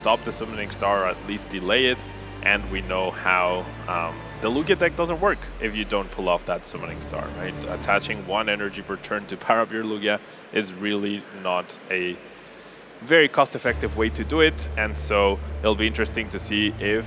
stop the Summoning Star or at least delay it. And we know how the Lugia deck doesn't work if you don't pull off that Summoning Star, right? Attaching 1 energy per turn to power up your Lugia is really not a very cost-effective way to do it. And so it'll be interesting to see if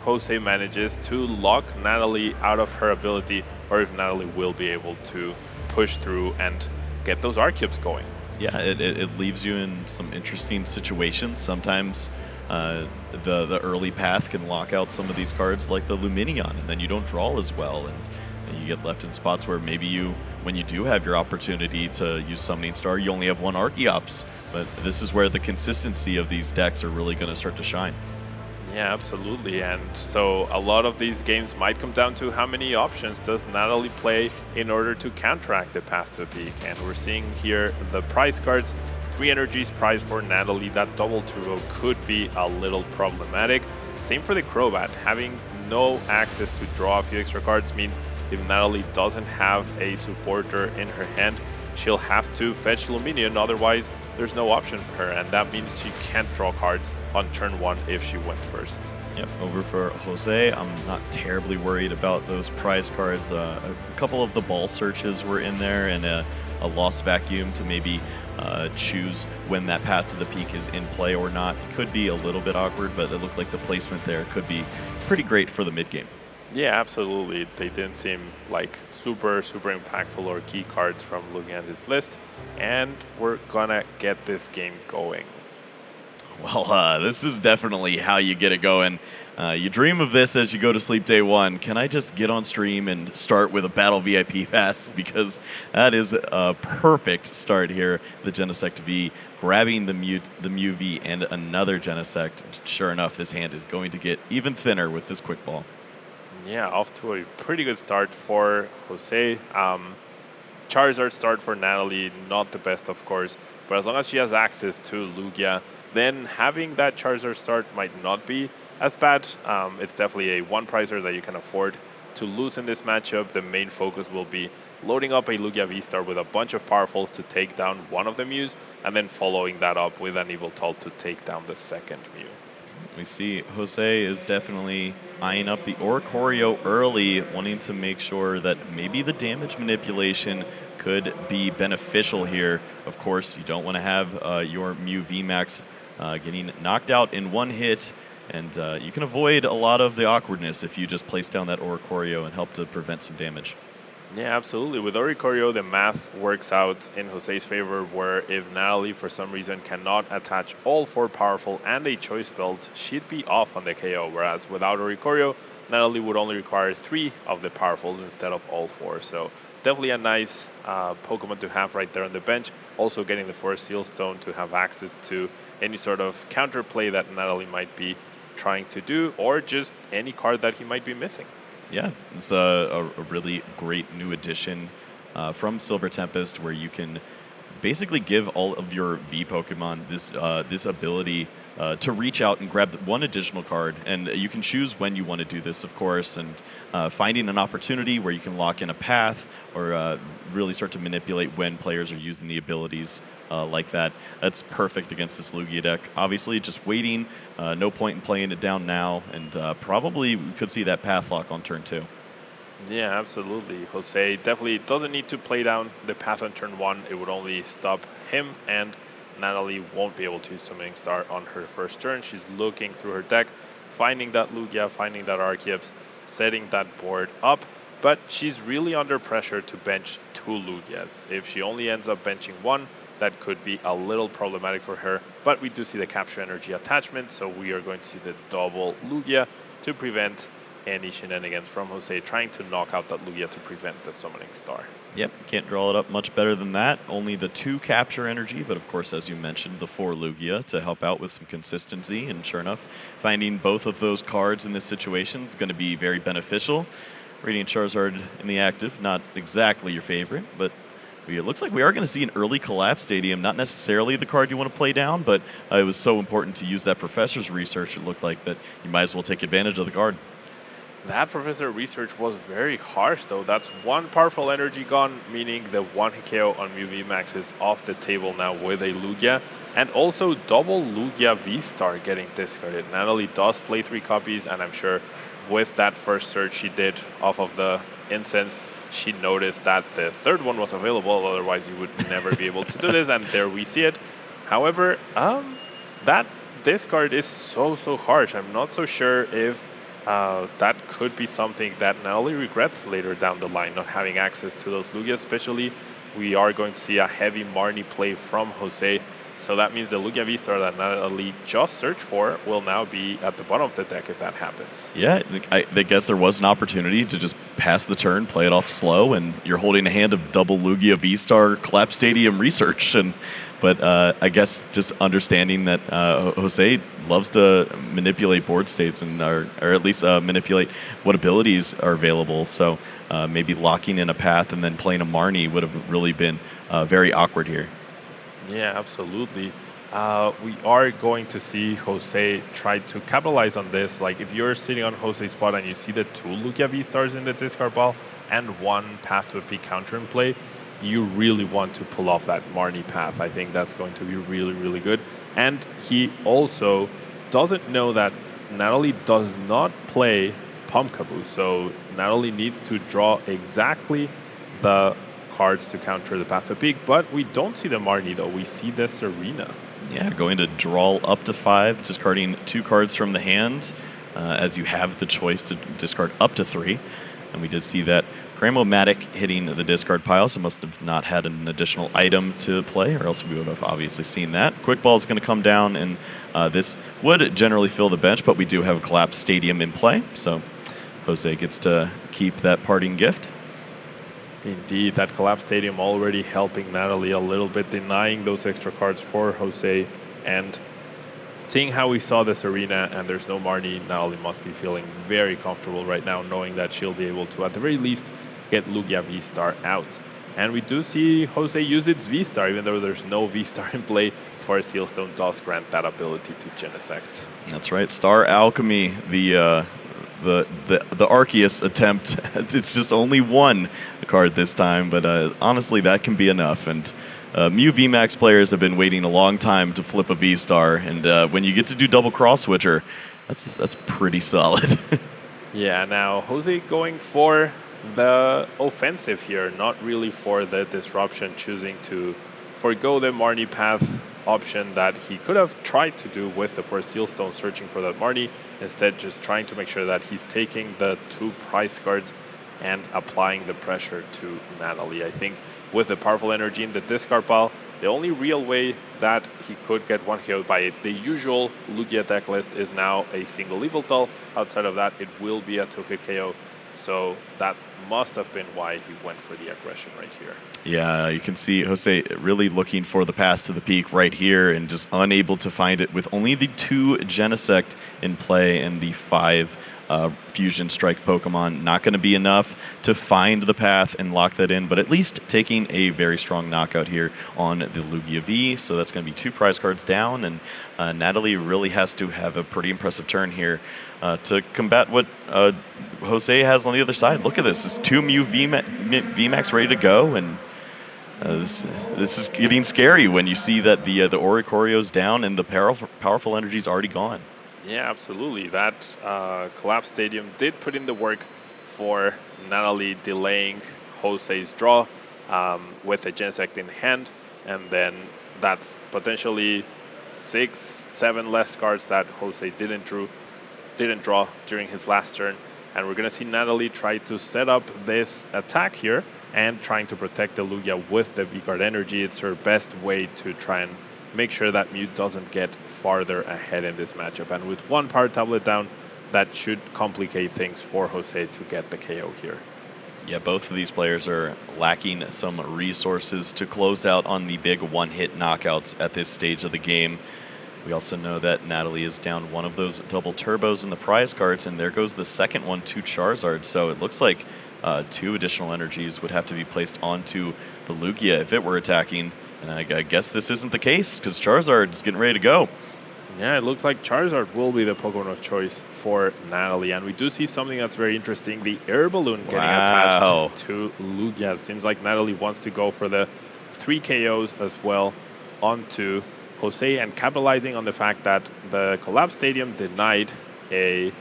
Jose manages to lock Natalie out of her ability, or if Natalie will be able to push through and get those R-cubes going. Yeah, it leaves you in some interesting situations. Sometimes the early path can lock out some of these cards like the Luminion, and then you don't draw as well, and you get left in spots where maybe when you do have your opportunity to use Summoning Star, you only have 1 Archeops. But this is where the consistency of these decks are really going to start to shine. Yeah, absolutely. And so a lot of these games might come down to how many options does Natalie play in order to counteract the path to a peak. And we're seeing here the prize cards. 3 energies prize for Natalie. That double turbo could be a little problematic. Same for the Crobat. Having no access to draw a few extra cards means if Natalie doesn't have a supporter in her hand, she'll have to fetch Luminion, otherwise there's no option for her, and that means she can't draw cards on turn 1 if she went first. Yep, over for Jose. I'm not terribly worried about those prize cards. A couple of the ball searches were in there, and a lost vacuum to maybe choose when that path to the peak is in play or not. It could be a little bit awkward, but it looked like the placement there could be pretty great for the mid game. Yeah, absolutely. They didn't seem like super impactful or key cards from looking at this list. And we're gonna get this game going. Well, this is definitely how you get it going. You dream of this as you go to sleep day 1. Can I just get on stream and start with a Battle VIP pass? Because that is a perfect start here. The Genesect V grabbing the Mew V and another Genesect. Sure enough, this hand is going to get even thinner with this quick ball. Yeah, off to a pretty good start for Jose. Charizard start for Natalie, not the best, of course, but as long as she has access to Lugia, then having that Charizard start might not be as bad. It's definitely a 1 prizer that you can afford to lose in this matchup. The main focus will be loading up a Lugia V-Star with a bunch of powerfuls to take down one of the Mews, and then following that up with an Yveltal to take down the second Mew. We see Jose is definitely eyeing up the Oricorio early, wanting to make sure that maybe the damage manipulation could be beneficial here. Of course, you don't want to have your Mew VMAX getting knocked out in 1 hit, and you can avoid a lot of the awkwardness if you just place down that Oricorio and help to prevent some damage. Yeah, absolutely. With Oricorio, the math works out in Jose's favor, where if Natalie, for some reason, cannot attach all 4 powerful and a choice belt, she'd be off on the KO, whereas without Oricorio, Natalie would only require 3 of the powerfuls instead of all 4. So definitely a nice Pokemon to have right there on the bench. Also getting the Forest Seal Stone to have access to any sort of counterplay that Natalie might be trying to do, or just any card that he might be missing. Yeah, it's a really great new addition from Silver Tempest, where you can basically give all of your V Pokemon this ability to reach out and grab 1 additional card. And you can choose when you want to do this, of course, and finding an opportunity where you can lock in a path or really start to manipulate when players are using the abilities like that. That's perfect against this Lugia deck. Obviously, just waiting. No point in playing it down now, and probably we could see that path lock on turn 2. Yeah, absolutely. Jose definitely doesn't need to play down the path on turn 1. It would only stop him, and Natalie won't be able to Summoning Star on her first turn. She's looking through her deck, finding that Lugia, finding that Archeops, setting that board up, but she's really under pressure to bench 2 Lugias. If she only ends up benching 1, that could be a little problematic for her, but we do see the Capture Energy attachment, so we are going to see the double Lugia to prevent any shenanigans from Jose trying to knock out that Lugia to prevent the Summoning Star. Yep, can't draw it up much better than that. Only the 2 Capture Energy, but of course, as you mentioned, the 4 Lugia to help out with some consistency, and sure enough, finding both of those cards in this situation is going to be very beneficial. Radiant Charizard in the active, not exactly your favorite, but it looks like we are going to see an early Collapse Stadium, not necessarily the card you want to play down, but it was so important to use that Professor's Research, it looked like that you might as well take advantage of the card. That Professor Research was very harsh, though. That's one powerful energy gone, meaning the one hit KO on Mew VMAX is off the table now with a Lugia. And also double Lugia V-Star getting discarded. Natalie does play 3 copies, and I'm sure with that first search she did off of the incense, she noticed that the third one was available, otherwise you would never be able to do this, and there we see it. However, that discard is so harsh. I'm not so sure if that could be something that Natalie regrets later down the line, not having access to those Lugias. Especially, we are going to see a heavy Marnie play from Jose. So that means the Lugia V-Star that Natalie just searched for will now be at the bottom of the deck if that happens. Yeah, I guess there was an opportunity to just pass the turn, play it off slow, and you're holding a hand of double Lugia V-Star Collapse Stadium Research. But I guess just understanding that Jose loves to manipulate board states or at least manipulate what abilities are available. So maybe locking in a path and then playing a Marnie would have really been very awkward here. Yeah, absolutely. We are going to see Jose try to capitalize on this. Like if you're sitting on Jose's spot and you see the 2 Lugia V-Stars in the discard pile and 1 Path to a Peak counter in play, you really want to pull off that Marnie path. I think that's going to be really good. And he also doesn't know that Natalie does not play Pumpkaboo, so Natalie needs to draw exactly the cards to counter the Path to Peak, but we don't see the Marnie though, we see the Serena. Yeah, going to draw up to 5, discarding 2 cards from the hand, as you have the choice to discard up to 3. And we did see that Cramomatic hitting the discard pile, so must have not had an additional item to play, or else we would have obviously seen that. Quick Ball is going to come down, and this would generally fill the bench, but we do have a Collapse Stadium in play, so Jose gets to keep that parting gift. Indeed, that Collapse Stadium already helping Natalie a little bit, denying those extra cards for Jose, and seeing how we saw this arena and there's no Marnie, Natalie must be feeling very comfortable right now, knowing that she'll be able to, at the very least, get Lugia V-Star out. And we do see Jose use its V-Star, even though there's no V-Star in play. Forest Sealstone does grant that ability to Genesect. That's right, Star Alchemy, the Arceus attempt. It's just only 1 card this time, but honestly, that can be enough. And Mew VMAX players have been waiting a long time to flip a V-Star, and when you get to do double cross switcher, that's pretty solid. Yeah, now Jose going for the offensive here, not really for the disruption, choosing to forgo the Marnie path option that he could have tried to do with the first Sealstone, searching for that Marnie. Instead, just trying to make sure that he's taking the 2 prize cards and applying the pressure to Natalie. I think with the powerful energy in the discard pile, the only real way that he could get 1 KO by the usual Lugia deck list is now a single Yveltal. Outside of that, it will be a 2-hit KO. So that must have been why he went for the aggression right here. Yeah, you can see Jose really looking for the path to the peak right here and just unable to find it with only the 2 Genesect in play and the 5 Fusion Strike Pokemon. Not going to be enough to find the path and lock that in, but at least taking a very strong knockout here on the Lugia V. So that's going to be 2 prize cards down, and Natalie really has to have a pretty impressive turn here to combat what Jose has on the other side. Look at this. It's 2 Mew VMAX ready to go, and this is getting scary when you see that the Oricorio's down and the powerful energy's already gone. Yeah, absolutely. That Collapse Stadium did put in the work for Natalie delaying Jose's draw with a Genesect in hand, and then that's potentially 6-7 less cards that Jose didn't draw during his last turn. And we're going to see Natalie try to set up this attack here and trying to protect the Lugia with the V-Guard energy. It's her best way to try and make sure that Mew doesn't get farther ahead in this matchup. And with 1 power tablet down, that should complicate things for Jose to get the KO here. Yeah, both of these players are lacking some resources to close out on the big 1-hit knockouts at this stage of the game. We also know that Natalie is down 1 of those double turbos in the prize cards, and there goes the second one to Charizard. So it looks like 2 additional energies would have to be placed onto the Lugia if it were attacking. And I guess this isn't the case, because Charizard is getting ready to go. Yeah, it looks like Charizard will be the Pokemon of choice for Natalie. And we do see something that's very interesting, the air balloon getting Wow. attached to Lugia. It seems like Natalie wants to go for the 3 KOs as well onto Jose, and capitalizing on the fact that the Collapse Stadium denied a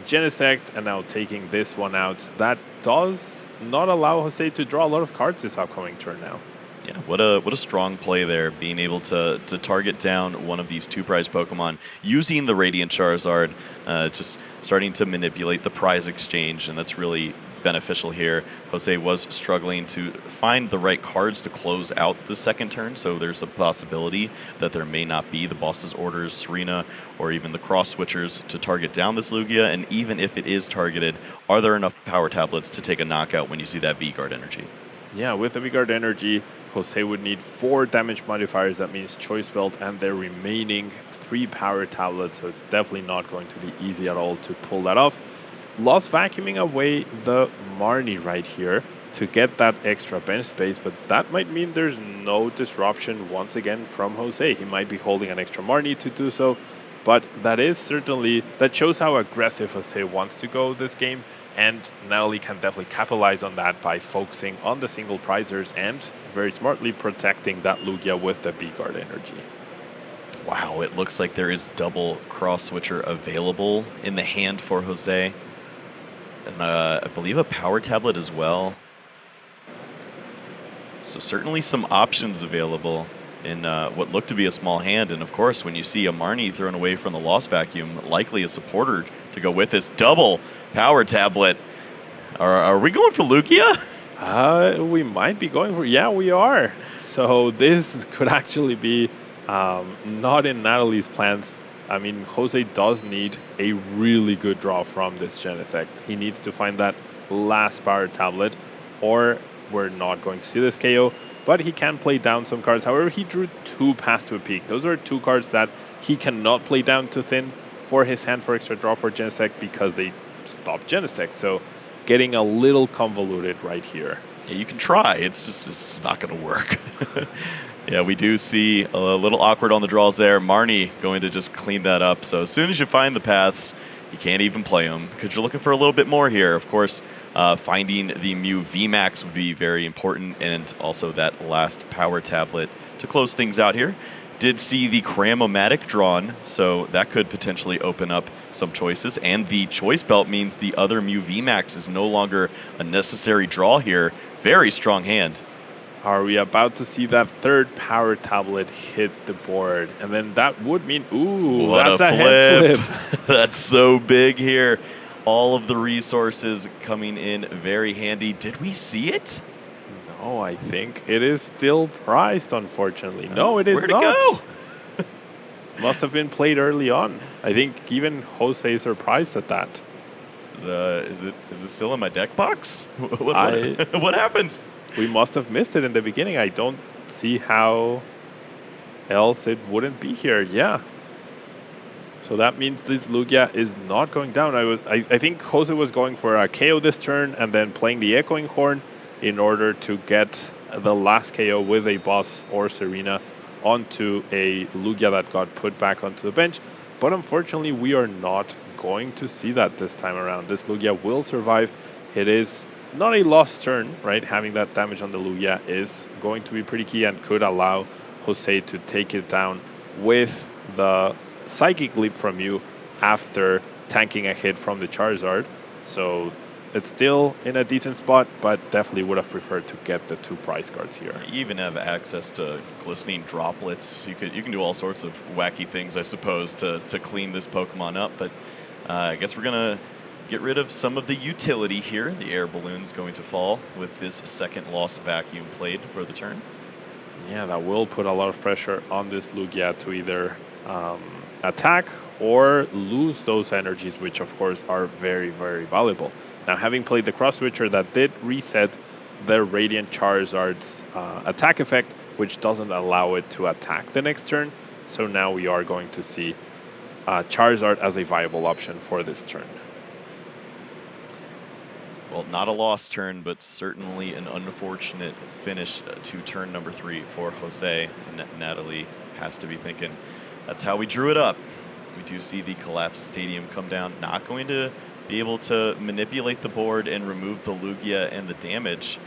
Genesect, and now taking this one out. That does not allow Jose to draw a lot of cards this upcoming turn now. Yeah, what a strong play there, being able to target down one of these 2 prize Pokemon using the Radiant Charizard, just starting to manipulate the prize exchange, and that's really beneficial here. Jose was struggling to find the right cards to close out the second turn, so there's a possibility that there may not be the boss's orders, Serena, or even the cross switchers to target down this Lugia, and even if it is targeted, are there enough power tablets to take a knockout when you see that V-Guard energy? Yeah, with the V-Guard energy, Jose would need 4 damage modifiers. That means Choice Belt and their remaining 3 power tablets, so it's definitely not going to be easy at all to pull that off. Lost vacuuming away the Marnie right here to get that extra bench space, but that might mean there's no disruption once again from Jose. He might be holding an extra Marnie to do so, but that shows how aggressive Jose wants to go this game, and Natalie can definitely capitalize on that by focusing on the single prizers and very smartly protecting that Lugia with the V-Guard energy. Wow, it looks like there is double cross switcher available in the hand for Jose. And I believe a power tablet as well. So certainly some options available in what looked to be a small hand. And of course, when you see a Marnie thrown away from the Lost Vacuum, likely a supporter to go with this double power tablet. Are we going for Lugia? We might be going for, yeah, we are. So this could actually be not in Natalie's plans. I mean, Jose does need a really good draw from this Genesect. He needs to find that last power tablet, or we're not going to see this KO. But he can play down some cards. However, he drew 2 Pass to a Peak. Those are 2 cards that he cannot play down to thin for his hand for extra draw for Genesect because they stop Genesect. So getting a little convoluted right here. Yeah, you can try. It's not going to work. Yeah, we do see a little awkward on the draws there. Marnie going to just clean that up. So as soon as you find the paths, you can't even play them because you're looking for a little bit more here. Of course, finding the Mew VMAX would be very important, and also that last power tablet to close things out here. Did see the Cram-O-Matic drawn, so that could potentially open up some choices. And the Choice Belt means the other Mew VMAX is no longer a necessary draw here. Very strong hand. Are we about to see that 3rd power tablet hit the board? And then that would mean, ooh, what that's a head flip. That's so big here. All of the resources coming in very handy. Did we see it? No, I think it is still priced, unfortunately. No, it is Where'd not. it go? Must have been played early on. I think even Jose is surprised at that. Is it still in my deck box? What happened? We must have missed it in the beginning. I don't see how else it wouldn't be here. Yeah. So that means this Lugia is not going down. I think Jose was going for a KO this turn and then playing the Echoing Horn in order to get the last KO with a boss or Serena onto a Lugia that got put back onto the bench. But unfortunately, we are not going to see that this time around. This Lugia will survive. It is not a lost turn, right? Having that damage on the Lugia is going to be pretty key and could allow Jose to take it down with the Psychic Leap from you after tanking a hit from the Charizard. So it's still in a decent spot, but definitely would have preferred to get the 2 prize cards here. You even have access to glistening droplets, so you can do all sorts of wacky things, I suppose, to clean this Pokemon up. But I guess we're gonna get rid of some of the utility here. The air balloon's going to fall with this second Lost Vacuum played for the turn. Yeah, that will put a lot of pressure on this Lugia to either attack or lose those energies, which of course are very, very valuable. Now, having played the Cross Switcher, that did reset the Radiant Charizard's attack effect, which doesn't allow it to attack the next turn. So now we are going to see Charizard as a viable option for this turn. Well, not a lost turn, but certainly an unfortunate finish to turn number 3 for Jose. And Natalie has to be thinking, that's how we drew it up. We do see the collapsed stadium come down. Not going to be able to manipulate the board and remove the Lugia and the damage,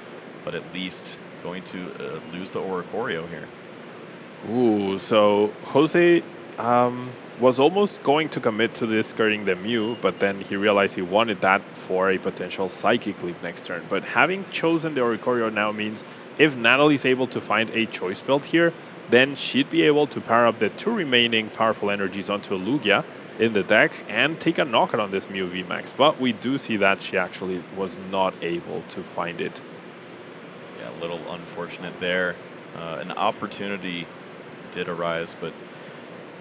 but at least going to lose the Oricorio here. Ooh, so Jose was almost going to commit to discarding the Mew, but then he realized he wanted that for a potential Psychic Leap next turn. But having chosen the Oricorio now means if Natalie's able to find a choice build here, then she'd be able to power up the 2 remaining powerful energies onto a Lugia in the deck and take a knockout on this Mew VMAX. But we do see that she actually was not able to find it. Yeah, a little unfortunate there. An opportunity did arise, but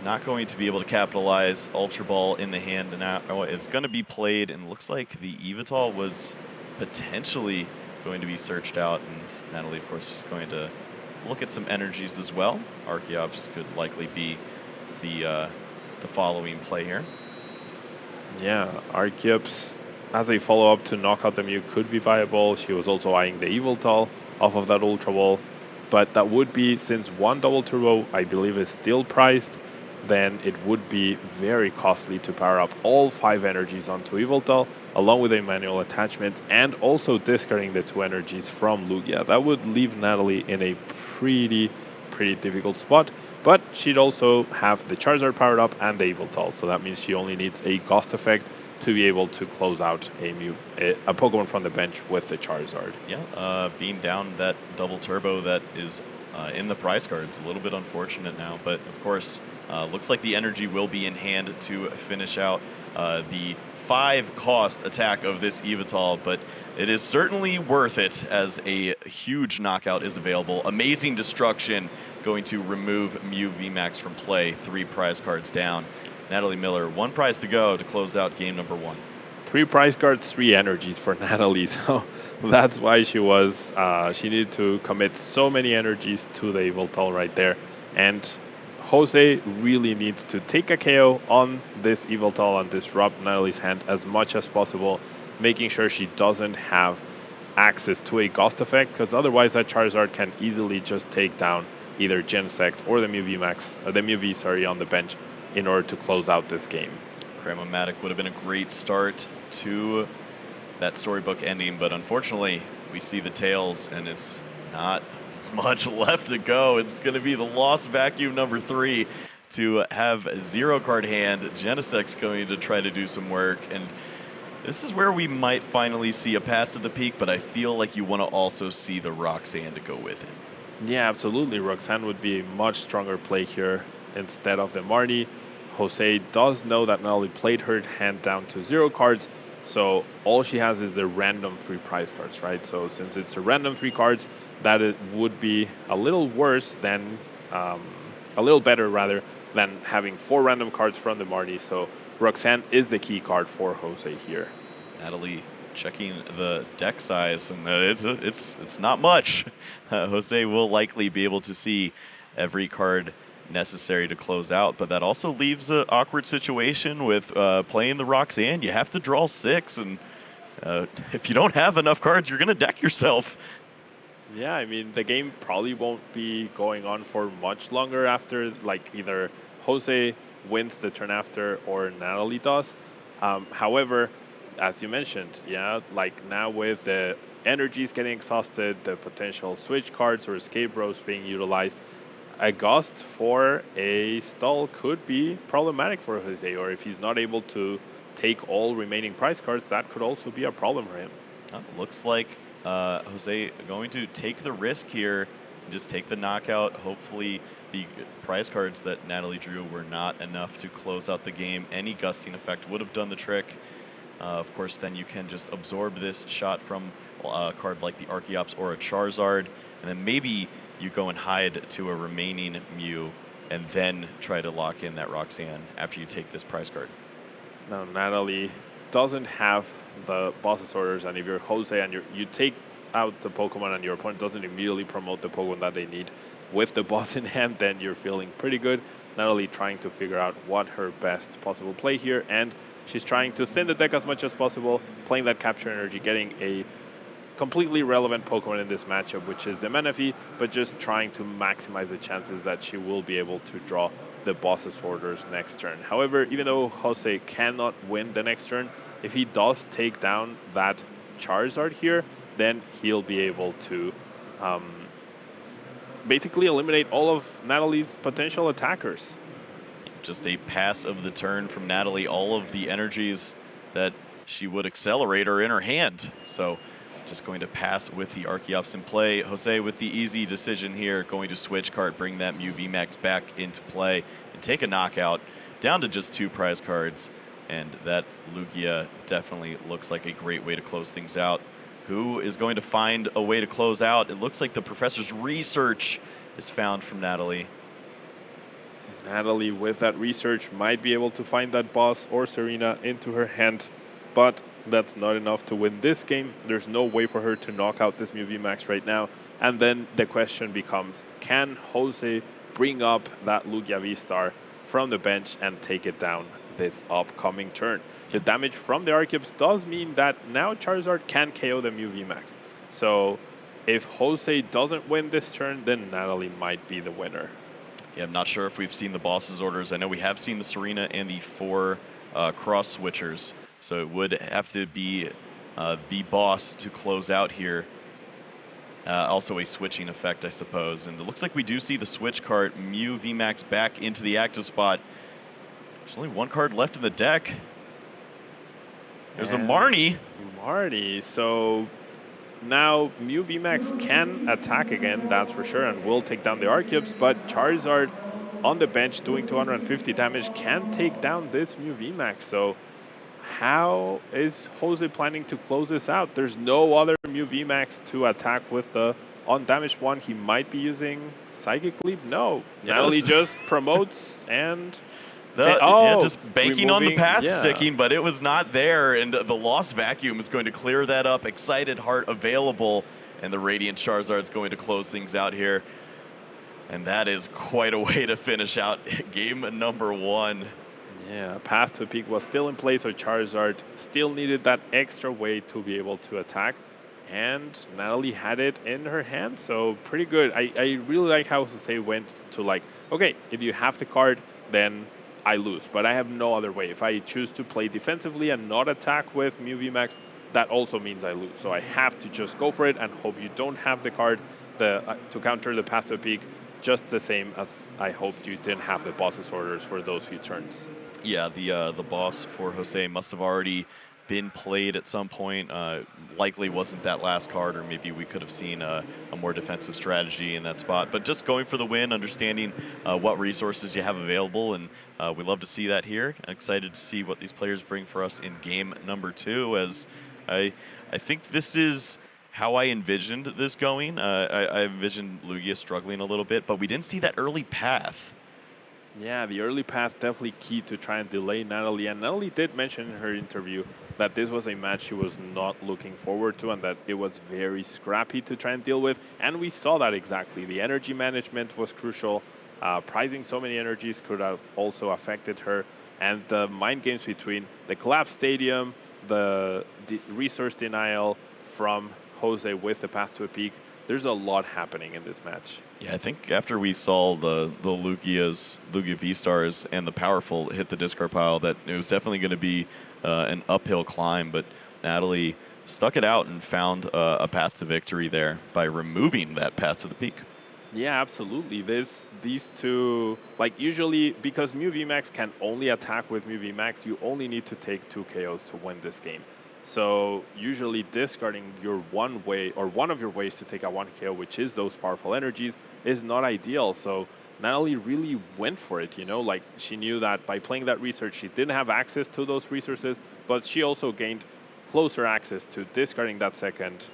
not going to be able to capitalize. Ultra Ball in the hand, and now it's going to be played, and looks like the Evital was potentially going to be searched out, and Natalie, of course, just going to look at some energies as well. Archeops could likely be the following play here. Yeah, Archeops as a follow-up to knock out the Mew could be viable. She was also eyeing the Evital off of that Ultra Ball, but that would be, since one double turbo I believe is still priced, then it would be very costly to power up all 5 energies onto Evital, along with a manual attachment, and also discarding the 2 energies from Lugia. That would leave Natalie in a pretty difficult spot, but she'd also have the Charizard powered up and the Evital, so that means she only needs a Ghost effect to be able to close out a Pokemon from the bench with the Charizard. Yeah, being down that double turbo that is in the prize cards, a little bit unfortunate now, but of course, looks like the energy will be in hand to finish out the 5-cost attack of this Evital, but it is certainly worth it as a huge knockout is available. Amazing Destruction going to remove Mew VMAX from play, 3 prize cards down. Natalie Millar, 1 prize to go to close out game number 1. 3 prize cards, 3 energies for Natalie, so that's why she needed to commit so many energies to the Evital right there. And Jose really needs to take a KO on this Evital and disrupt Natalie's hand as much as possible, making sure she doesn't have access to a Ghost effect, because otherwise that Charizard can easily just take down either Genesect or the Mew V on the bench in order to close out this game. Cramomatic would have been a great start to that storybook ending, but unfortunately we see the tails and it's not much left to go. It's going to be the Lost Vacuum number 3 to have a 0-card hand. Genesect's going to try to do some work, and this is where we might finally see a path to the peak, but I feel like you want to also see the Roxanne to go with it. Yeah, absolutely. Roxanne would be a much stronger play here instead of the Marnie. Jose does know that Natalie played her hand down to 0 cards, so all she has is the random 3 prize cards, right? So since it's a random 3 cards, that it would be a little worse than, a little better rather, than having 4 random cards from the Marnie. So Roxanne is the key card for Jose here. Natalie checking the deck size, and it's not much. Jose will likely be able to see every card necessary to close out, but that also leaves an awkward situation with playing the Roxanne. You have to draw 6, and if you don't have enough cards, you're going to deck yourself. Yeah, I mean, the game probably won't be going on for much longer after, like, either Jose wins the turn after or Natalie does. However, as you mentioned, yeah, like now with the energies getting exhausted, the potential switch cards or escape rows being utilized, a Ghost for a stall could be problematic for Jose, or if he's not able to take all remaining prize cards, that could also be a problem for him. Looks like Jose going to take the risk here, just take the knockout. Hopefully the prize cards that Natalie drew were not enough to close out the game. Any gusting effect would have done the trick. Of course, then you can just absorb this shot from a card like the Archeops or a Charizard, and then maybe you go and hide to a remaining Mew and then try to lock in that Roxanne after you take this prize card. Now, Natalie doesn't have the boss's orders, and if you're Jose and you take out the Pokemon and your opponent doesn't immediately promote the Pokemon that they need with the boss in hand, then you're feeling pretty good. Natalie trying to figure out what her best possible play here, and she's trying to thin the deck as much as possible, playing that capture energy, getting a completely relevant Pokemon in this matchup, which is the Manaphy, but just trying to maximize the chances that she will be able to draw the boss's orders next turn. However, even though Jose cannot win the next turn, if he does take down that Charizard here, then he'll be able to basically eliminate all of Natalie's potential attackers. Just a pass of the turn from Natalie. All of the energies that she would accelerate are in her hand. So just going to pass with the Archeops in play. Jose with the easy decision here, going to switch card, bring that Mew VMAX back into play, and take a knockout down to just 2 prize cards. And that Lugia definitely looks like a great way to close things out. Who is going to find a way to close out? It looks like the professor's research is found from Natalie. Natalie, with that research, might be able to find that boss or Serena into her hand, but that's not enough to win this game. There's no way for her to knock out this Mew VMAX right now. And then the question becomes, can Jose bring up that Lugia V-Star from the bench and take it down this upcoming turn? The damage from the Archeops does mean that now Charizard can KO the Mew VMAX. So if Jose doesn't win this turn, then Natalie might be the winner. Yeah, I'm not sure if we've seen the boss's orders. I know we have seen the Serena and the 4 cross switchers. So it would have to be the boss to close out here. Also a switching effect, I suppose. And it looks like we do see the switch card, Mew VMAX back into the active spot. There's only 1 card left in the deck. There's a Marnie. Marnie, so now Mew VMAX can attack again, that's for sure, and will take down the Archeops, but Charizard on the bench doing 250 damage can take down this Mew VMAX. So how is Jose planning to close this out? There's no other Mew VMAX to attack with the undamaged one. He might be using Psychic Leap. No, Natalie just promotes and just banking on the path sticking, but it was not there, and the Lost Vacuum is going to clear that up. Excited Heart available, and the Radiant Charizard's going to close things out here. And that is quite a way to finish out game number 1. Yeah, Path to Peak was still in place, so Charizard still needed that extra way to be able to attack. And Natalie had it in her hand, so pretty good. I really like how Jose went to like, okay, if you have the card, then I lose, but I have no other way. If I choose to play defensively and not attack with Mew VMAX, that also means I lose. So I have to just go for it and hope you don't have the card to counter the Path to Peak, just the same as I hoped you didn't have the boss's orders for those few turns. Yeah, the boss for Jose must have already been played at some point. Likely wasn't that last card, or maybe we could have seen a more defensive strategy in that spot. But just going for the win, understanding what resources you have available, and we love to see that here. Excited to see what these players bring for us in game number 2, as I think this is how I envisioned this going. I envisioned Lugia struggling a little bit, but we didn't see that early path. Yeah, the early path definitely key to try and delay Natalie. And Natalie did mention in her interview that this was a match she was not looking forward to and that it was very scrappy to try and deal with. And we saw that exactly. The energy management was crucial. Prizing so many energies could have also affected her. And the mind games between the collapsed stadium, the resource denial from Jose with the Path to a Peak, there's a lot happening in this match. Yeah, I think after we saw the Lugia V-Stars and the Powerful hit the discard pile, that it was definitely going to be an uphill climb, but Natalie stuck it out and found a path to victory there by removing that Path to the Peak. Yeah, absolutely. These two, like usually, because Mew VMAX can only attack with Mew VMAX, you only need to take 2 KOs to win this game. So usually discarding your one way or one of your ways to take a 1 KO, which is those powerful energies, is not ideal. So Natalie really went for it, you know, like she knew that by playing that research, she didn't have access to those resources, but she also gained closer access to discarding that second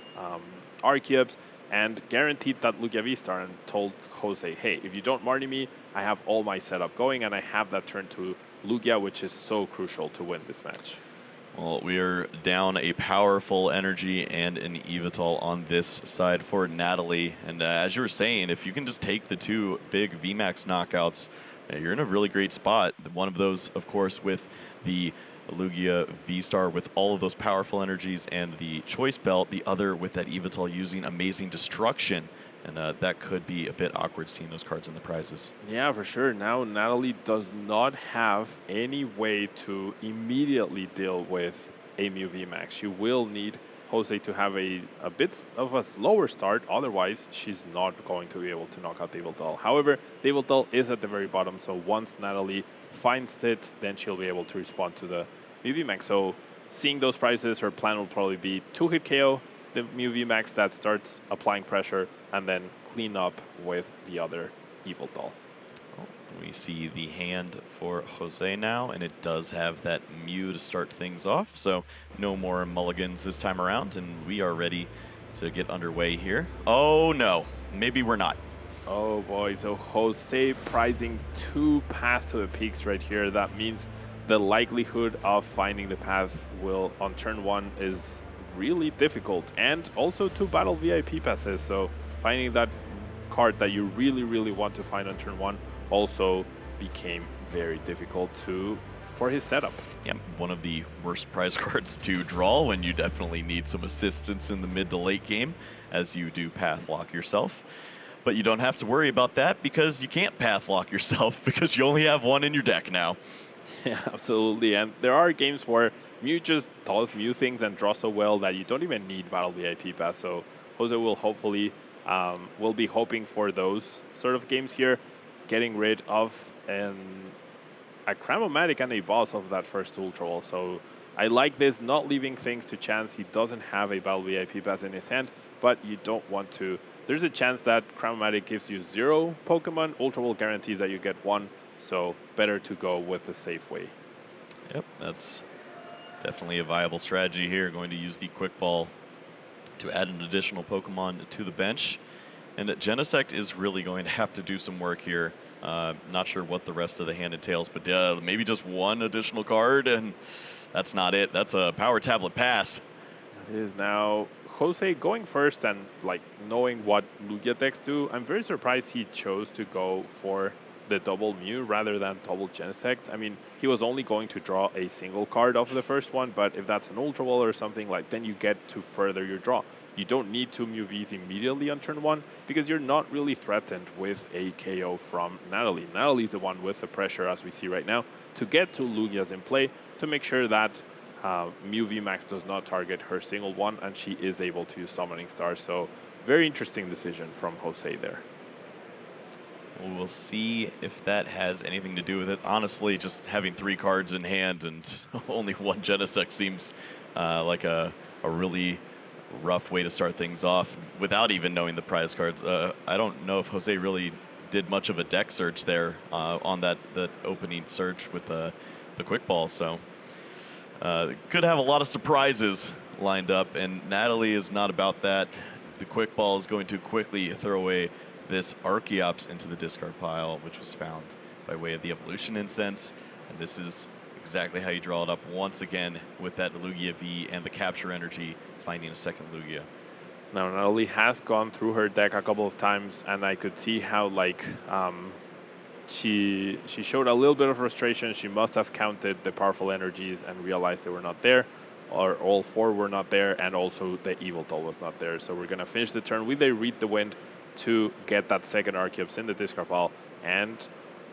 Archeops and guaranteed that Lugia V-Star and told Jose, hey, if you don't Marnie me, I have all my setup going and I have that turn to Lugia, which is so crucial to win this match. Well, we are down a powerful energy and an Evital on this side for Natalie. And as you were saying, if you can just take the 2 big VMAX knockouts, you're in a really great spot. One of those, of course, with the Lugia V-Star with all of those powerful energies and the Choice Belt. The other with that Evital using Amazing Destruction And that could be a bit awkward seeing those cards in the prizes. Yeah, for sure. Now Natalie does not have any way to immediately deal with a Mew VMAX. She will need Jose to have a bit of a slower start, otherwise she's not going to be able to knock out the Evil Doll. However, the Evil Doll is at the very bottom, so once Natalie finds it, then she'll be able to respond to the Mew VMAX. So seeing those prizes, her plan will probably be 2-hit KO the Mew VMAX that starts applying pressure, and then clean up with the other Evil Doll. Well, we see the hand for Jose now, and it does have that Mew to start things off, so no more mulligans this time around, and we are ready to get underway here. Oh no, maybe we're not. Oh boy, so Jose prizing 2 paths to the peaks right here. That means the likelihood of finding the path will on turn 1 is really difficult, and also 2 battle VIP passes, so finding that card that you really want to find on turn 1 also became very difficult for his setup. Yeah, one of the worst prize cards to draw when you definitely need some assistance in the mid to late game, as you do path lock yourself. But you don't have to worry about that because you can't path lock yourself because you only have 1 in your deck now. Yeah, absolutely. And there are games where Mew just does Mew things and draws so well that you don't even need Battle VIP Pass. So Jose will hopefully, will be hoping for those sort of games here, getting rid of a Cramomatic and a boss of that first Ultra Wall. So I like this, not leaving things to chance. He doesn't have a Battle VIP Pass in his hand, but you don't want to. There's a chance that Cramomatic gives you 0 Pokemon. Ultra Wall guarantees that you get 1. So better to go with the safe way. Yep, that's definitely a viable strategy here. Going to use the Quick Ball to add an additional Pokemon to the bench. And Genesect is really going to have to do some work here. Not sure what the rest of the hand entails, but maybe just 1 additional card, and that's not it. That's a Power Tablet pass. It is now Jose going first, and like knowing what Lugia decks do, I'm very surprised he chose to go for the double Mew rather than double Genesect. I mean, he was only going to draw a single card off the first one, but if that's an Ultra Wall or something, like, then you get to further your draw. You don't need 2 Mew Vs immediately on turn 1 because you're not really threatened with a KO from Natalie. Natalie's the one with the pressure, as we see right now, to get 2 Lugias in play to make sure that Mew VMAX does not target her single one, and she is able to use Summoning Stars. So very interesting decision from Jose there. We'll see if that has anything to do with it. Honestly, just having 3 cards in hand and only 1 Genesect seems like a really rough way to start things off without even knowing the prize cards. I don't know if Jose really did much of a deck search there on that opening search with the Quick Ball, so could have a lot of surprises lined up, and Natalie is not about that. The Quick Ball is going to quickly throw away this Archeops into the discard pile, which was found by way of the Evolution Incense, and this is exactly how you draw it up once again with that Lugia V and the Capture Energy, finding a second Lugia. Now, Natalie has gone through her deck a couple of times, and I could see how, like, she showed a little bit of frustration. She must have counted the powerful energies and realized they were not there, or all 4 were not there, and also the Evil Doll was not there. So we're going to finish the turn with a Read the Wind to get that second Archeops in the discard pile and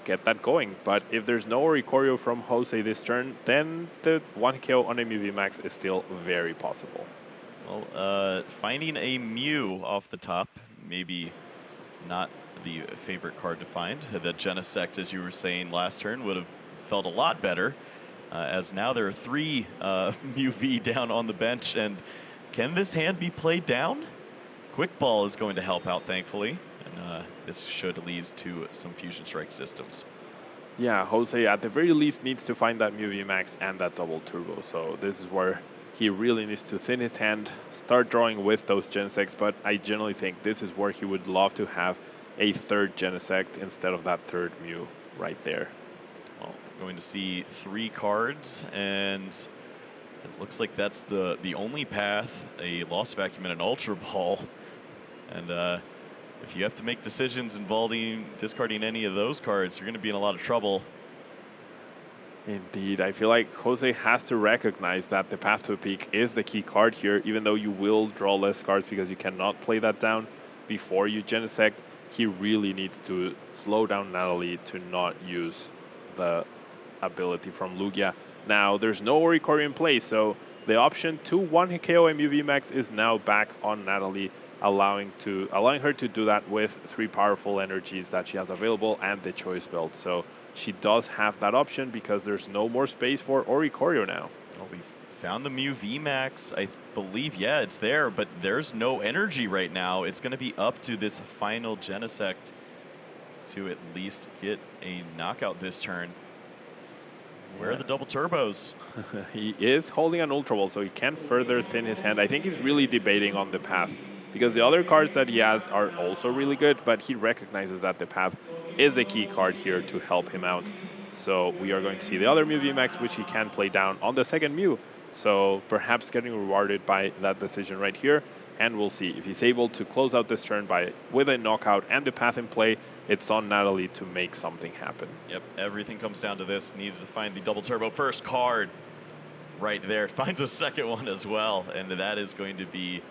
get that going. But if there's no Oricorio from Jose this turn, then the 1 KO on a Mew VMAX is still very possible. Well, finding a Mew off the top, maybe not the favorite card to find. The Genesect, as you were saying last turn, would have felt a lot better, as now there are 3 Mew V down on the bench. And can this hand be played down? Quick Ball is going to help out, thankfully, and this should lead to some Fusion Strike systems. Yeah, Jose at the very least needs to find that Mew VMAX and that double turbo. So this is where he really needs to thin his hand, start drawing with those Genesects, but I generally think this is where he would love to have a 3rd Genesect instead of that 3rd Mew right there. Well, we're going to see 3 cards, and it looks like that's the only path, a Lost Vacuum and an Ultra Ball. And if you have to make decisions involving discarding any of those cards, you're going to be in a lot of trouble. Indeed, I feel like Jose has to recognize that the Path to a Peak is the key card here, even though you will draw less cards because you cannot play that down. before you Genesect, he really needs to slow down Natalie to not use the ability from Lugia. Now, there's no Oricorio in play, so the option to 1-hit KO MUV Max is now back on Natalie, allowing her to do that with 3 powerful energies that she has available and the choice belt. So she does have that option because there's no more space for Oricorio now. Well, we found the Mew VMAX. I believe, yeah, it's there, but there's no energy right now. It's going to be up to this final Genesect to at least get a knockout this turn. Where are the double turbos? He is holding an Ultra Ball, so he can further thin his hand. I think he's really debating on the path, because the other cards that he has are also really good, but he recognizes that the path is a key card here to help him out. So we are going to see the other Mew VMAX, which he can play down on the second Mew. So perhaps getting rewarded by that decision right here. And we'll see if he's able to close out this turn with a knockout and the path in play. It's on Natalie to make something happen. Yep, everything comes down to this. Needs to find the double turbo first card right there. Finds a second one as well, and that is going to be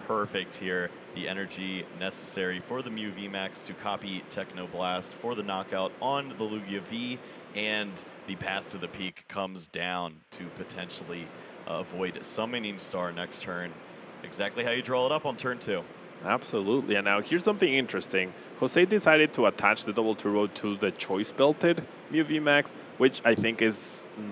perfect here. The energy necessary for the Mew VMAX to copy Techno Blast for the knockout on the Lugia V, and the path to the peak comes down to potentially avoid Summoning Star next turn. Exactly how you draw it up on turn 2. Absolutely. And now here's something interesting. Jose decided to attach the double turbo to the choice belted Mew VMAX, which I think is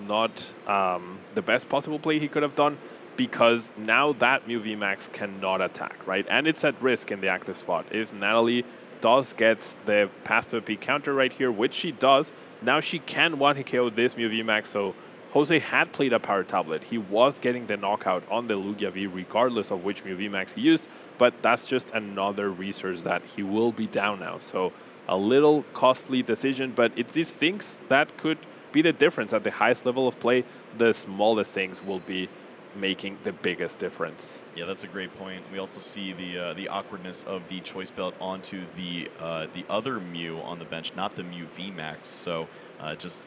not the best possible play he could have done, because now that Mew VMAX cannot attack, right? And it's at risk in the active spot. If Natalie does get the path to the peak counter right here, which she does, now she can 1-hit KO this Mew VMAX, so Jose had played a power tablet. He was getting the knockout on the Lugia V regardless of which Mew VMAX he used, but that's just another resource that he will be down now. So a little costly decision, but it's these things that could be the difference. At the highest level of play, the smallest things will be making the biggest difference. Yeah, that's a great point. We also see the awkwardness of the choice belt onto the other Mew on the bench, not the Mew VMAX. So just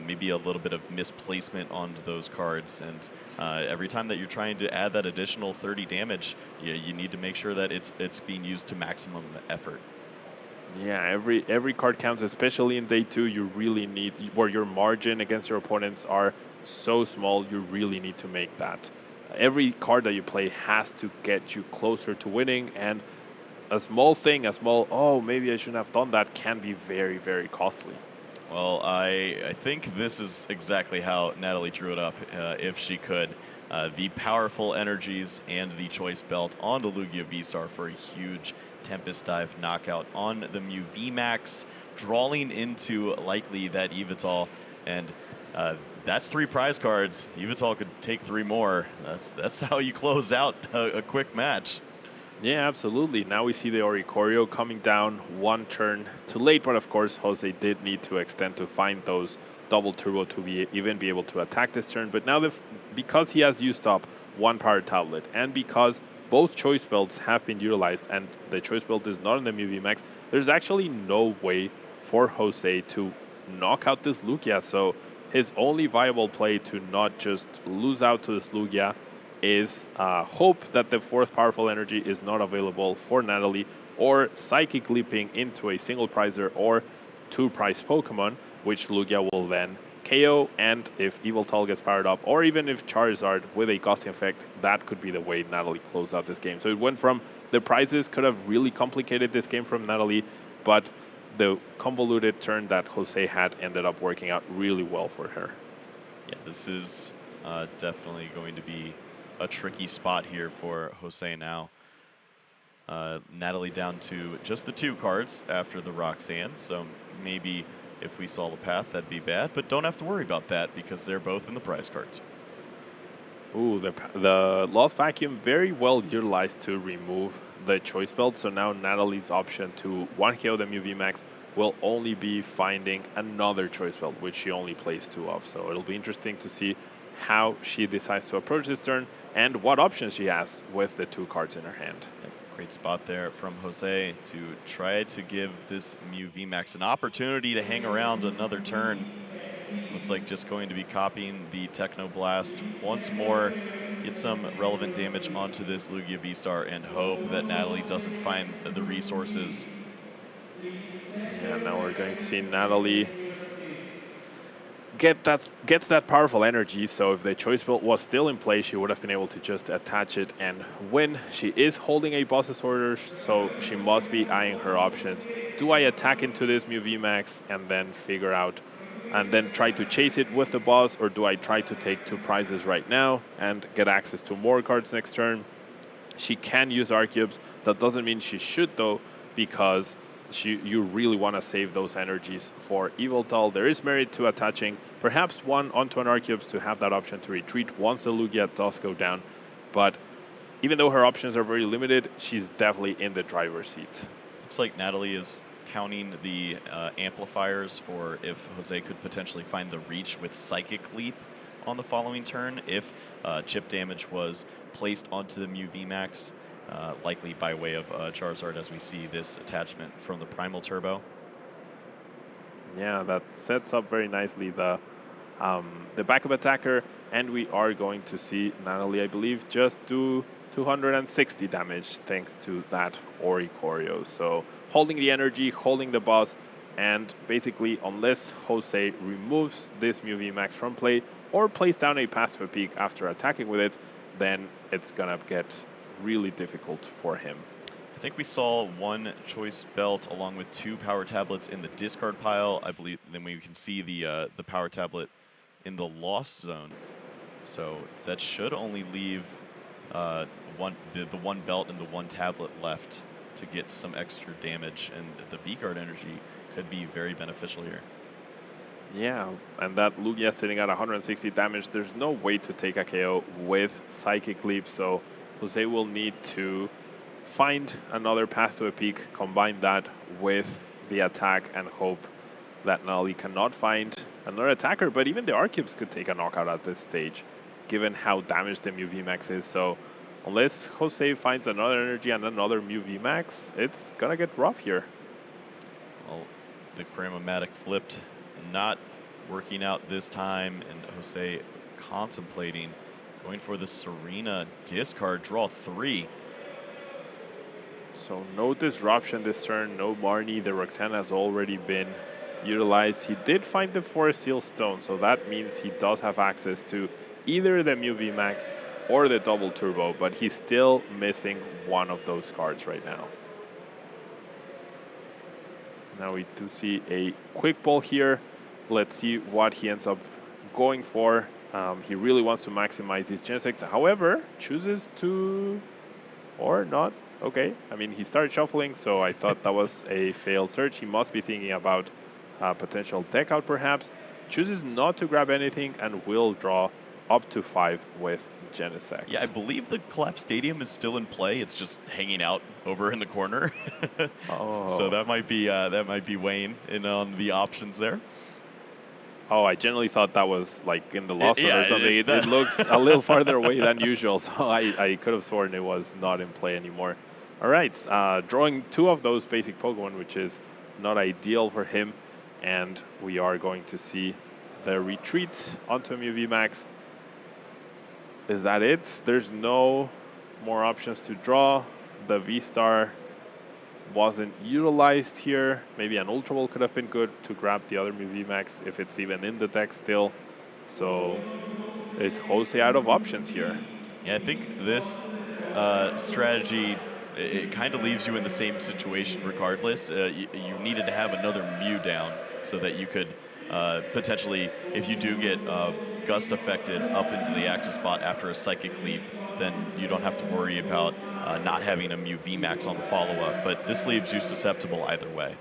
maybe a little bit of misplacement on those cards, and every time that you're trying to add that additional 30 damage, you need to make sure that it's being used to maximum effort. Yeah, every card counts, especially in day 2. You really need, where your margin against your opponents are so small, you really need to make that. Every card that you play has to get you closer to winning, and a small thing, oh, maybe I shouldn't have done that, can be very, very costly. Well, I think this is exactly how Natalie drew it up, if she could. The powerful energies and the choice belt on the Lugia V-Star for a huge Tempest Dive knockout on the Mew VMAX, drawing into likely that Yveltal, and that's 3 prize cards. Yveltal could take 3 more. That's how you close out a quick match. Yeah, absolutely. Now we see the Oricorio coming down 1 turn too late, but of course Jose did need to extend to find those double turbo to even be able to attack this turn. But now because he has used up 1 power tablet, and because both choice belts have been utilized and the choice belt is not in the Mew VMAX, there's actually no way for Jose to knock out this Lugia. So his only viable play to not just lose out to this Lugia is hope that the 4th powerful energy is not available for Natalie, or Psychic Leaping into a single prizer or 2 prize Pokemon, which Lugia will then KO, and if Yveltal gets powered up, or even if Charizard with a Gusting Effect, that could be the way Natalie closed out this game. So it went from the prizes could have really complicated this game from Natalie, but the convoluted turn that Jose had ended up working out really well for her. Yeah, this is definitely going to be a tricky spot here for Jose now. Natalie down to just the 2 cards after the Roxanne, so maybe if we saw the path, that'd be bad, but don't have to worry about that because they're both in the prize cards. Ooh, the Lost Vacuum very well utilized to remove the choice belt, so now Natalie's option to 1-KO the Mew VMAX will only be finding another choice belt, which she only plays 2 of. So it'll be interesting to see how she decides to approach this turn and what options she has with the 2 cards in her hand. Yep, great spot there from Jose to try to give this Mew VMAX an opportunity to hang around another turn. Looks like just going to be copying the Techno Blast once more, get some relevant damage onto this Lugia V-Star, and hope that Natalie doesn't find the resources. Yeah, now we're going to see Natalie gets that powerful energy. So if the choice build was still in play, she would have been able to just attach it and win. She is holding a boss's order, so she must be eyeing her options. Do I attack into this Mew VMAX and then figure out and then try to chase it with the boss, or do I try to take 2 prizes right now and get access to more cards next turn? She can use R-Cubes. That doesn't mean she should though, because you really want to save those energies for Yveltal. There is merit to attaching perhaps one onto an R-Cubes to have that option to retreat once the Lugia does go down. But even though her options are very limited, she's definitely in the driver's seat. Looks like Natalie is counting the amplifiers for if Jose could potentially find the reach with Psychic Leap on the following turn if chip damage was placed onto the Mew VMAX, likely by way of Charizard, as we see this attachment from the Primal Turbo. Yeah, that sets up very nicely the backup attacker, and we are going to see Natalie, I believe, just do 260 damage thanks to that Oricorio. So holding the energy, holding the boss, and basically, unless Jose removes this Mew VMAX from play or plays down a Path to a Peak after attacking with it, then it's gonna get really difficult for him. I think we saw 1 choice belt along with 2 power tablets in the discard pile. I believe then we can see the power tablet in the lost zone. So that should only leave the 1 belt and the 1 tablet left to get some extra damage, and the V-Guard energy could be very beneficial here. Yeah, and that Lugia sitting at 160 damage, there's no way to take a KO with Psychic Leap, so Jose will need to find another Path to a Peak, combine that with the attack, and hope that Natalie cannot find another attacker. But even the R-Cubes could take a knockout at this stage, given how damaged the Mew VMAX is. So unless Jose finds another energy and another Mew VMAX, it's gonna get rough here. Well, the Cramomatic flipped, not working out this time, and Jose contemplating going for the Serena discard, draw 3. So no disruption this turn, no Marnie. The Roxanne has already been utilized. He did find the Forest Seal Stone, so that means he does have access to either the Mew VMAX or the double turbo, but he's still missing one of those cards right now. Now we do see a quick ball here. Let's see what he ends up going for. He really wants to maximize his Genesects. However, chooses to, or not. Okay, I mean, he started shuffling, so I thought that was a failed search. He must be thinking about potential deck out perhaps. Chooses not to grab anything and will draw up to 5 with Genesect. Yeah, I believe the Collapse Stadium is still in play. It's just hanging out over in the corner. Oh. So that might be weighing in on the options there. Oh, I generally thought that was like in the lost one yeah, or something. It looks a little farther away than usual, so I could have sworn it was not in play anymore. All right, drawing 2 of those basic Pokemon, which is not ideal for him, and we are going to see the retreat onto Mew VMAX. Is that it? There's no more options to draw. The V-Star wasn't utilized here. Maybe an Ultra Ball could have been good to grab the other Mew VMAX if it's even in the deck still. So is Jose out of options here? Yeah, I think this strategy, it kind of leaves you in the same situation regardless. You needed to have another Mew down so that you could potentially, if you do get Gust affected up into the active spot after a Psychic Leap, then you don't have to worry about not having a Mew VMAX on the follow-up. But this leaves you susceptible either way.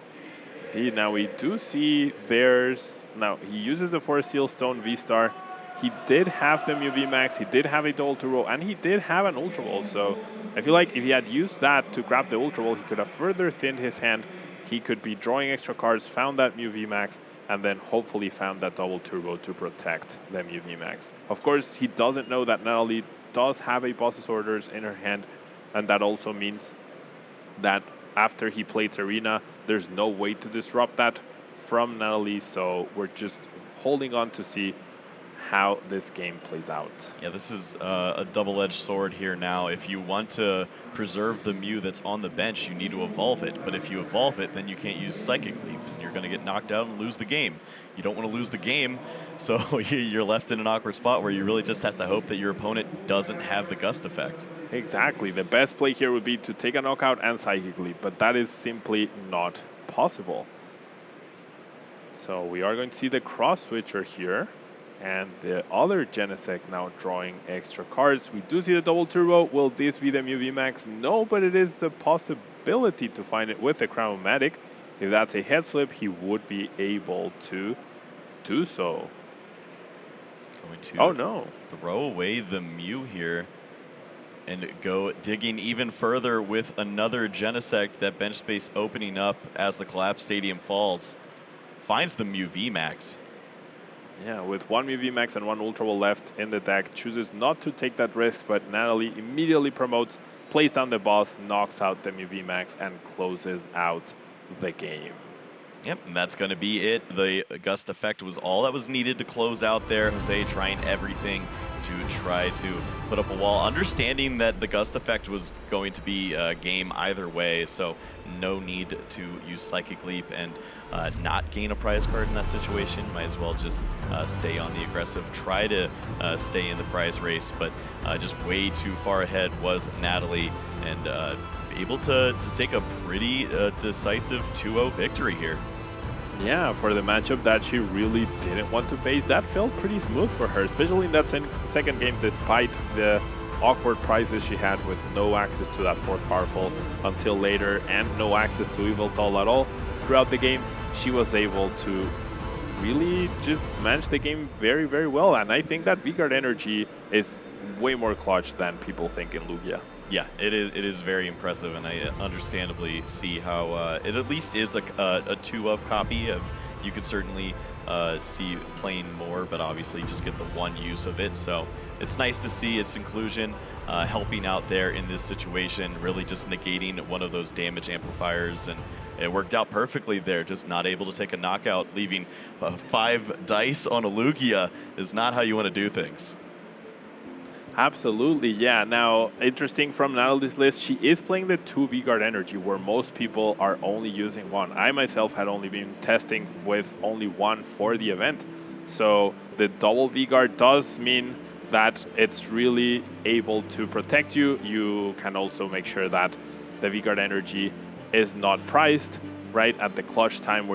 Indeed. Now we do see now he uses the Forest Seal Stone V-Star. He did have the Mew VMAX, he did have a double turbo, and he did have an Ultra Ball. So I feel like if he had used that to grab the Ultra Ball, he could have further thinned his hand. He could be drawing extra cards, found that Mew VMAX, and then hopefully found that double turbo to protect the Mew VMAX. Of course, he doesn't know that Natalie does have a boss's orders in her hand, and that also means that after he played Serena, there's no way to disrupt that from Natalie, so we're just holding on to see how this game plays out. Yeah, this is a double-edged sword here now. If you want to preserve the Mew that's on the bench, you need to evolve it. But if you evolve it, then you can't use Psychic Leap, and you're going to get knocked out and lose the game. You don't want to lose the game, so you're left in an awkward spot where you really just have to hope that your opponent doesn't have the Gust effect. Exactly. The best play here would be to take a knockout and Psychic Leap, but that is simply not possible. So we are going to see the cross switcher here. And the other Genesect now drawing extra cards. We do see the double turbo. Will this be the Mew VMAX? No, but it is the possibility to find it with the Chromatic. If that's a head flip, he would be able to do so. Going to oh no, throw away the Mew here and go digging even further with another Genesect. That bench space opening up as the Collapse Stadium falls. Finds the Mew VMAX. Yeah, with one Mew VMAX and one Ultra Ball left in the deck, chooses not to take that risk, but Natalie immediately promotes, plays down the boss, knocks out the Mew VMAX, and closes out the game. Yep, and that's going to be it. The Gust effect was all that was needed to close out there. Jose trying everything to try to put up a wall, understanding that the Gust effect was going to be a game either way, so no need to use Psychic Leap and not gain a prize card in that situation. Might as well just stay on the aggressive, try to stay in the prize race, but just way too far ahead was Natalie, and able to take a pretty decisive 2-0 victory here. Yeah, for the matchup that she really didn't want to face, that felt pretty smooth for her, especially in that second game, despite the awkward prizes she had with no access to that fourth powerful until later and no access to Yveltal at all throughout the game. She was able to really just manage the game very, very well, and I think that V-Guard energy is way more clutch than people think in Lugia. Yeah, it is very impressive, and I understandably see how it at least is a 2-of copy. You could certainly see playing more, but obviously just get the one use of it. So it's nice to see its inclusion, helping out there in this situation, really just negating one of those damage amplifiers, and it worked out perfectly there. Just not able to take a knockout, leaving 5 dice on a Lugia is not how you want to do things. Absolutely, yeah. Now, interesting from Natalie's list, she is playing the 2 V-Guard energy, where most people are only using 1. I myself had only been testing with only 1 for the event. So the double V-Guard does mean that it's really able to protect you. You can also make sure that the V-Guard energy is not priced right at the clutch time,